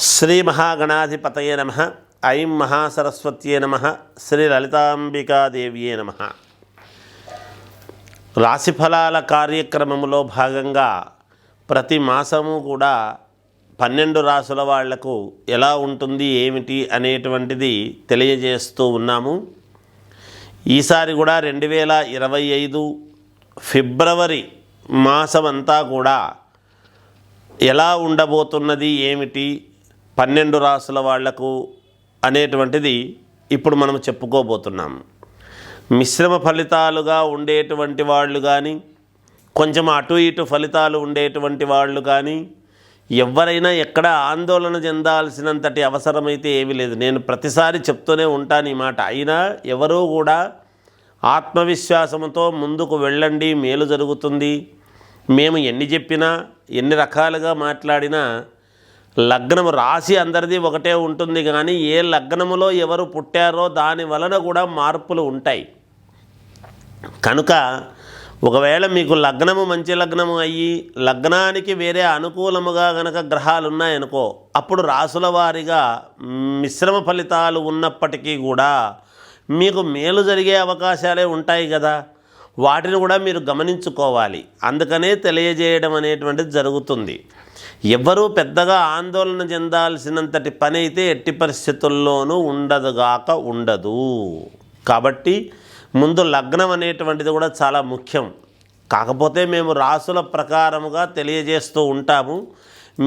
శ్రీ మహాగణాధిపతయే నమః. ఐం మహాసరస్వత్యే నమః. శ్రీ లలితాంబికాదేవ్యే నమః. రాశిఫలాల కార్యక్రమంలో భాగంగా ప్రతి మాసము కూడా 12 రాసుల వాళ్లకు ఎలా ఉంటుంది ఏమిటి అనేటువంటిది తెలియజేస్తూ ఉన్నాము. ఈసారి కూడా 2025 ఫిబ్రవరి మాసమంతా కూడా ఎలా ఉండబోతున్నది ఏమిటి 12 రాసుల వాళ్లకు అనేటువంటిది ఇప్పుడు మనం చెప్పుకోబోతున్నాం. మిశ్రమ ఫలితాలుగా ఉండేటువంటి వాళ్ళు కానీ, కొంచెం అటు ఇటు ఫలితాలు ఉండేటువంటి వాళ్ళు కానీ, ఎవరైనా ఎక్కడ ఆందోళన చెందాల్సినంతటి అవసరమైతే ఏమీ లేదు. నేను ప్రతిసారి చెప్తూనే ఉంటాను ఈ మాట. అయినా ఎవరూ కూడా ఆత్మవిశ్వాసంతో ముందుకు వెళ్ళండి, మేలు జరుగుతుంది. మేము ఎన్ని చెప్పినా, ఎన్ని రకాలుగా మాట్లాడినా లగ్నము రాశి అందరిది ఒకటే ఉంటుంది, కానీ ఏ లగ్నములో ఎవరు పుట్టారో దాని వలన కూడా మార్పులు ఉంటాయి. కనుక ఒకవేళ మీకు లగ్నము మంచి లగ్నము అయ్యి లగ్నానికి వేరే అనుకూలముగా గనక గ్రహాలు ఉన్నాయనుకో, అప్పుడు రాసుల వారీగా మిశ్రమ ఫలితాలు ఉన్నప్పటికీ కూడా మీకు మేలు జరిగే అవకాశాలే ఉంటాయి కదా. వాటిని కూడా మీరు గమనించుకోవాలి. అందుకనే తెలియజేయడం అనేటువంటిది జరుగుతుంది. ఎవ్వరూ పెద్దగా ఆందోళన చెందాల్సినంతటి పని అయితే ఎట్టి పరిస్థితుల్లోనూ ఉండదు. కాబట్టి ముందు లగ్నం అనేటువంటిది కూడా చాలా ముఖ్యం. కాకపోతే మేము రాసుల ప్రకారముగా తెలియజేస్తూ ఉంటాము.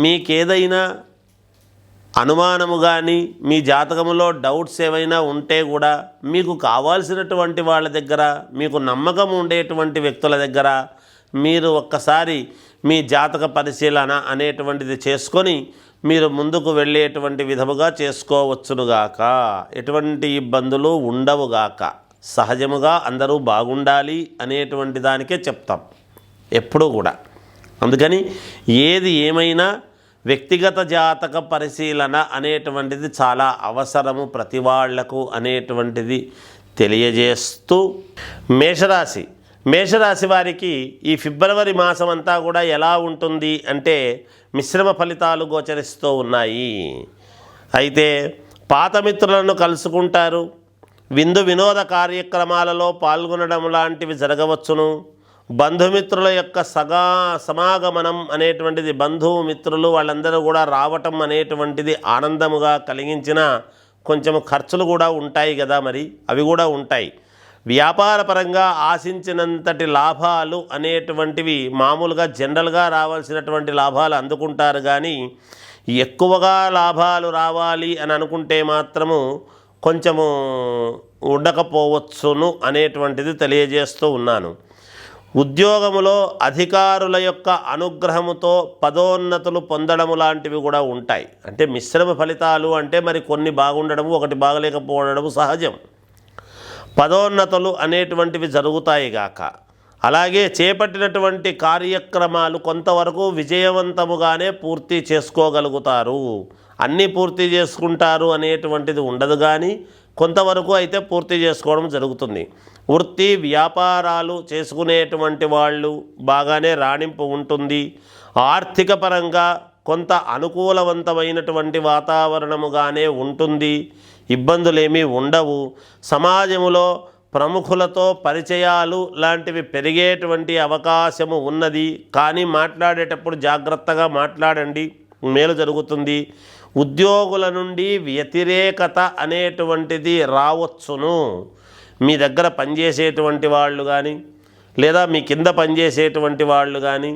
మీకేదైనా అనుమానము కానీ, మీ జాతకములో డౌట్స్ ఏవైనా ఉంటే కూడా మీకు కావాల్సినటువంటి వాళ్ళ దగ్గర, మీకు నమ్మకం ఉండేటువంటి వ్యక్తుల దగ్గర మీరు ఒక్కసారి మీ జాతక పరిశీలన అనేటువంటిది చేసుకొని మీరు ముందుకు వెళ్ళేటువంటి విధముగా చేసుకోవచ్చునుగాక. ఎటువంటి ఇబ్బందులు ఉండవుగాక. సహజముగా అందరూ బాగుండాలి అనేటువంటి దానికే చెప్తాం ఎప్పుడూ కూడా. అందుకని ఏది ఏమైనా వ్యక్తిగత జాతక పరిశీలన అనేటువంటిది చాలా అవసరము ప్రతి వాళ్లకు అనేటువంటిది తెలియజేస్తూ, మేషరాశి వారికి ఈ ఫిబ్రవరి మాసం అంతా కూడా ఎలా ఉంటుంది అంటే మిశ్రమ ఫలితాలు గోచరిస్తూ ఉన్నాయి. అయితే పాత మిత్రులను కలుసుకుంటారు. వినోద కార్యక్రమాలలో పాల్గొనడం లాంటివి జరగవచ్చును. బంధుమిత్రుల యొక్క సమాగమనం అనేటువంటిది, బంధుమిత్రులు వాళ్ళందరూ కూడా రావటం అనేటువంటిది ఆనందముగా కలిగించిన కొంచెం ఖర్చులు కూడా ఉంటాయి కదా, మరి అవి కూడా ఉంటాయి. వ్యాపారపరంగా ఆశించినంతటి లాభాలు అనేటువంటివి మామూలుగా జనరల్గా రావాల్సినటువంటి లాభాలు అందుకుంటారు, కానీ ఎక్కువగా లాభాలు రావాలి అని అనుకుంటే మాత్రము కొంచెము ఉండకపోవచ్చును అనేటువంటిది తెలియజేస్తూ ఉన్నాను. ఉద్యోగములో అధికారుల యొక్క అనుగ్రహముతో పదోన్నతులు పొందడము లాంటివి కూడా ఉంటాయి. అంటే మిశ్రమ ఫలితాలు అంటే మరి కొన్ని బాగుండడము, ఒకటి బాగలేకపోవడము సహజం. పదోన్నతులు అనేటువంటివి జరుగుతాయి గాక. అలాగే చేపట్టినటువంటి కార్యక్రమాలు కొంతవరకు విజయవంతముగానే పూర్తి చేసుకోగలుగుతారు. అన్నీ పూర్తి చేసుకుంటారు అనేటువంటిది ఉండదు, కానీ కొంతవరకు అయితే పూర్తి చేసుకోవడం జరుగుతుంది. వృత్తి వ్యాపారాలు చేసుకునేటువంటి వాళ్ళు బాగానే రాణింపు ఉంటుంది. ఆర్థిక పరంగా కొంత అనుకూలవంతమైనటువంటి వాతావరణముగానే ఉంటుంది. ఇబ్బందులేమీ ఉండవు. సమాజంలో ప్రముఖులతో పరిచయాలు లాంటివి పెరిగేటువంటి అవకాశము ఉన్నది, కానీ మాట్లాడేటప్పుడు జాగ్రత్తగా మాట్లాడండి, మేలు జరుగుతుంది. ఉద్యోగుల నుండి వ్యతిరేకత అనేటువంటిది రావచ్చును. మీ దగ్గర పనిచేసేటువంటి వాళ్ళు కానీ, లేదా మీ కింద పనిచేసేటువంటి వాళ్ళు కానీ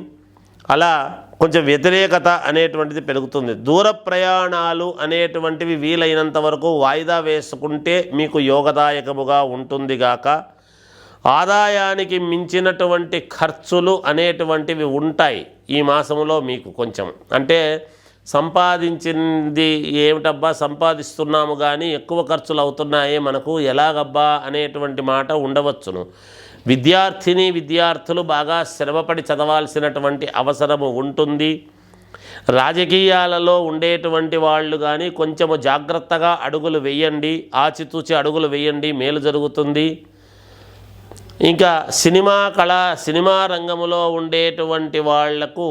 అలా కొంచెం వ్యతిరేకత అనేటువంటిది పెరుగుతుంది. దూర ప్రయాణాలు అనేటువంటివి వీలైనంత వరకు వాయిదా వేసుకుంటే మీకు యోగదాయకముగా ఉంటుంది గాక. ఆదాయానికి మించినటువంటి ఖర్చులు అనేటువంటివి ఉంటాయి ఈ మాసంలో మీకు. కొంచెం అంటే సంపాదించింది ఏమిటబ్బా సంపాదిస్తున్నాము కానీ ఎక్కువ ఖర్చులు అవుతున్నాయే మనకు, ఎలాగబ్బా అనేటువంటి మాట ఉండవచ్చును. విద్యార్థులు బాగా శ్రమపడి చదవాల్సినటువంటి అవసరము ఉంటుంది. రాజకీయాలలో ఉండేటువంటి వాళ్ళు కానీ కొంచెము జాగ్రత్తగా అడుగులు వేయండి, ఆచితూచి అడుగులు వేయండి, మేలు జరుగుతుంది. ఇంకా సినిమా రంగంలో ఉండేటువంటి వాళ్లకు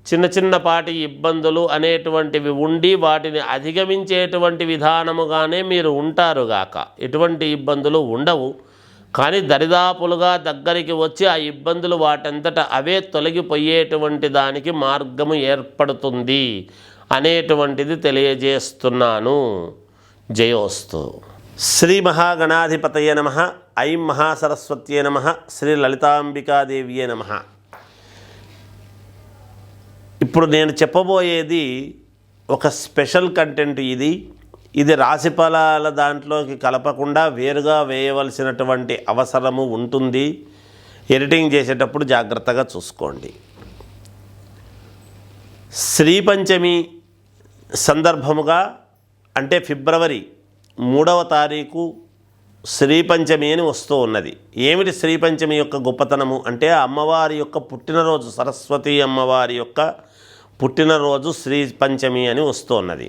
చిన్న చిన్నపాటి ఇబ్బందులు అనేటువంటివి ఉండి వాటిని అధిగమించేటువంటి విధానముగానే మీరు ఉంటారుగాక. ఎటువంటి ఇబ్బందులు ఉండవు, కానీ దరిదాపులుగా దగ్గరికి వచ్చి ఆ ఇబ్బందులు వాటంతట అవే తొలగిపోయేటువంటి దానికి మార్గము ఏర్పడుతుంది అనేటువంటిది తెలియజేస్తున్నాను. జయోస్తు. శ్రీ మహాగణాధిపతయే నమః. ఐం మహాసరస్వత్యే నమః. శ్రీ లలితాంబికాదేవియే నమః. ఇప్పుడు నేను చెప్పబోయేది ఒక స్పెషల్ కంటెంట్. ఇది రాశిఫలాల దాంట్లోకి కలపకుండా వేరుగా వేయవలసినటువంటి అవసరము ఉంటుంది. ఎడిటింగ్ చేసేటప్పుడు జాగ్రత్తగా చూసుకోండి. శ్రీ పంచమి సందర్భముగా అంటే ఫిబ్రవరి 3వ తారీఖు శ్రీ పంచమి అని వస్తూ ఉన్నది. ఏమిటి శ్రీ పంచమి యొక్క గొప్పతనము అంటే అమ్మవారి యొక్క పుట్టినరోజు, సరస్వతి అమ్మవారి యొక్క పుట్టినరోజు శ్రీ పంచమి అని వస్తున్నది.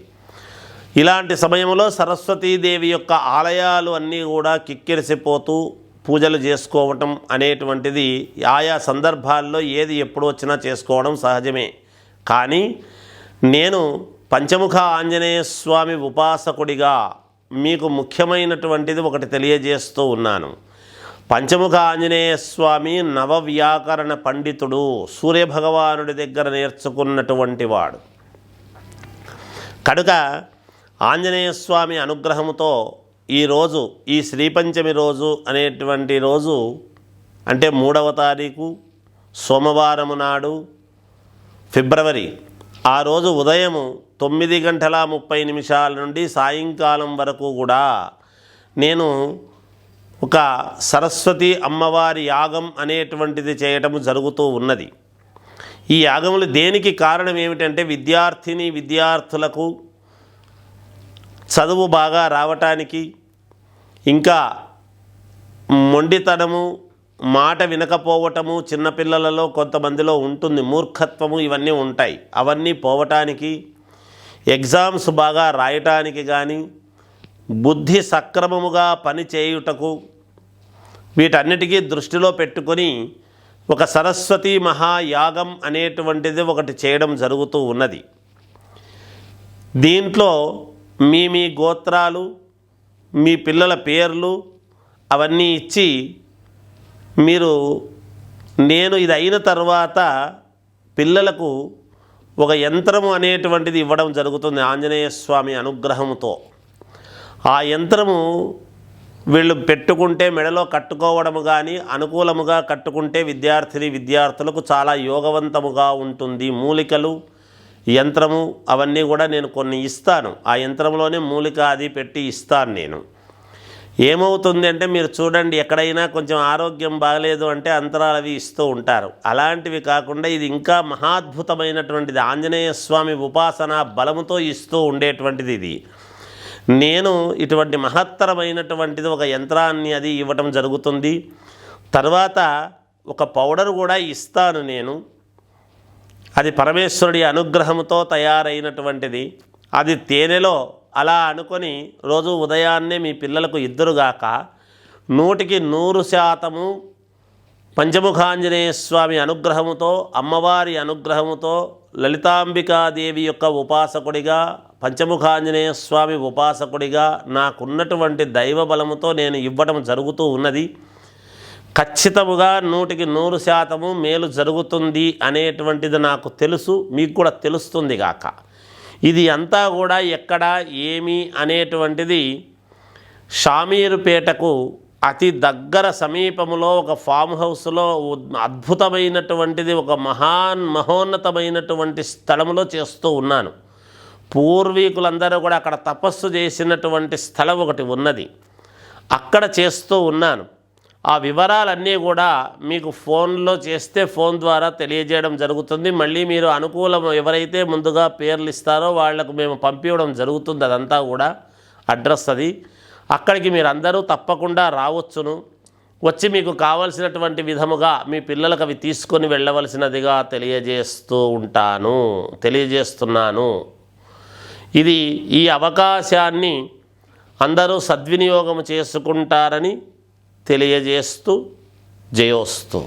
ఇలాంటి సమయంలో సరస్వతీదేవి యొక్క ఆలయాలు అన్నీ కూడా కిక్కిరిసిపోతూ పూజలు చేసుకోవటం అనేటువంటిది ఆయా సందర్భాల్లో ఏది ఎప్పుడు వచ్చినా చేసుకోవడం సహజమే. కానీ నేను పంచముఖ ఆంజనేయ స్వామి ఉపాసకుడిగా మీకు ముఖ్యమైనటువంటిది ఒకటి తెలియజేస్తూ ఉన్నాను. పంచముఖ ఆంజనేయ స్వామి నవవ్యాకరణ పండితుడు, సూర్యభగవానుడి దగ్గర నేర్చుకున్నటువంటి వాడు కనుక ఆంజనేయ స్వామి అనుగ్రహముతో ఈరోజు ఈ శ్రీపంచమి రోజు అనేటువంటి రోజు అంటే 3వ తారీఖు సోమవారము నాడు ఫిబ్రవరి, ఆ రోజు ఉదయము 9:30 నుండి సాయంకాలం వరకు కూడా నేను ఒక సరస్వతి అమ్మవారి యాగం అనేటువంటిది చేయటము జరుగుతూ ఉన్నది. ఈ యాగములు దేనికి కారణం ఏమిటంటే విద్యార్థులకు చదువు బాగా రావటానికి, ఇంకా మొండితనము, మాట వినకపోవటము చిన్నపిల్లలలో కొంతమందిలో ఉంటుంది, మూర్ఖత్వము ఇవన్నీ ఉంటాయి. అవన్నీ పోవటానికి, ఎగ్జామ్స్ బాగా రాయటానికి కానీ, బుద్ధి సక్రమముగా పని చేయుటకు, వీటన్నిటికీ దృష్టిలో పెట్టుకొని ఒక సరస్వతి మహాయాగం అనేటువంటిది ఒకటి చేయడం జరుగుతూ ఉన్నది. దీంట్లో మీ గోత్రాలు, మీ పిల్లల పేర్లు అవన్నీ ఇచ్చి నేను ఇది అయిన తర్వాత పిల్లలకు ఒక యంత్రము అనేటువంటిది ఇవ్వడం జరుగుతుంది ఆంజనేయ స్వామి అనుగ్రహంతో. ఆ యంత్రము వీళ్ళు పెట్టుకుంటే మెడలో కట్టుకోవడము కానీ, అనుకూలముగా కట్టుకుంటే విద్యార్థులకు చాలా యోగవంతముగా ఉంటుంది. మూలికలు, యంత్రము అవన్నీ కూడా నేను కొన్ని ఇస్తాను. ఆ యంత్రంలోనే మూలిక అది పెట్టి ఇస్తాను నేను. ఏమవుతుంది అంటే మీరు చూడండి, ఎక్కడైనా కొంచెం ఆరోగ్యం బాగలేదు అంటే అంతరాలు అవి ఇస్తూ ఉంటారు. అలాంటివి కాకుండా ఇది ఇంకా మహాద్భుతమైనటువంటిది. ఆంజనేయ స్వామి ఉపాసన బలముతో ఇస్తూ ఉండేటువంటిది ఇది. నేను ఇటువంటి మహత్తరమైనటువంటిది ఒక యంత్రాన్ని అది ఇవ్వటం జరుగుతుంది. తర్వాత ఒక పౌడర్ కూడా ఇస్తాను నేను. అది పరమేశ్వరుడి అనుగ్రహంతో తయారైనటువంటిది. అది తేనెలో అలా అనుకొని రోజు ఉదయాన్నే మీ పిల్లలకు ఇద్దరుగాక 100% పంచముఖాంజనేయ స్వామి అనుగ్రహముతో, అమ్మవారి అనుగ్రహముతో, లలితాంబికాదేవి యొక్క ఉపాసకుడిగా, పంచముఖాంజనేయ స్వామి ఉపాసకుడిగా నాకున్నటువంటి దైవ బలముతో నేను ఇవ్వడం జరుగుతూ ఉన్నది. ఖచ్చితముగా 100% మేలు జరుగుతుంది అనేటువంటిది నాకు తెలుసు, మీకు కూడా తెలుస్తుంది గాక. ఇది అంతా కూడా ఎక్కడ ఏమి అనేటువంటిది షామీరుపేటకు అతి దగ్గర సమీపములో ఒక ఫామ్ హౌస్లో అద్భుతమైనటువంటిది ఒక మహోన్నతమైనటువంటి స్థలంలో చేస్తూ ఉన్నాను. పూర్వీకులందరూ కూడా అక్కడ తపస్సు చేసినటువంటి స్థలం ఒకటి ఉన్నది, అక్కడ చేస్తూ ఉన్నాను. ఆ వివరాలన్నీ కూడా మీకు ఫోన్లో చేస్తే ఫోన్ ద్వారా తెలియజేయడం జరుగుతుంది. మళ్ళీ మీరు అనుకూలం ఎవరైతే ముందుగా పేర్లు ఇస్తారో వాళ్లకు మేము పంపించడం జరుగుతుంది. అదంతా కూడా అడ్రస్ అది. అక్కడికి మీరు అందరూ తప్పకుండా రావచ్చును. వచ్చి మీకు కావలసినటువంటి విధముగా మీ పిల్లలకు అవి తీసుకొని వెళ్ళవలసినదిగా తెలియజేస్తున్నాను. ఈ అవకాశాన్ని అందరూ సద్వినియోగం చేసుకుంటారని తెలియజేస్తూ జయోస్తు.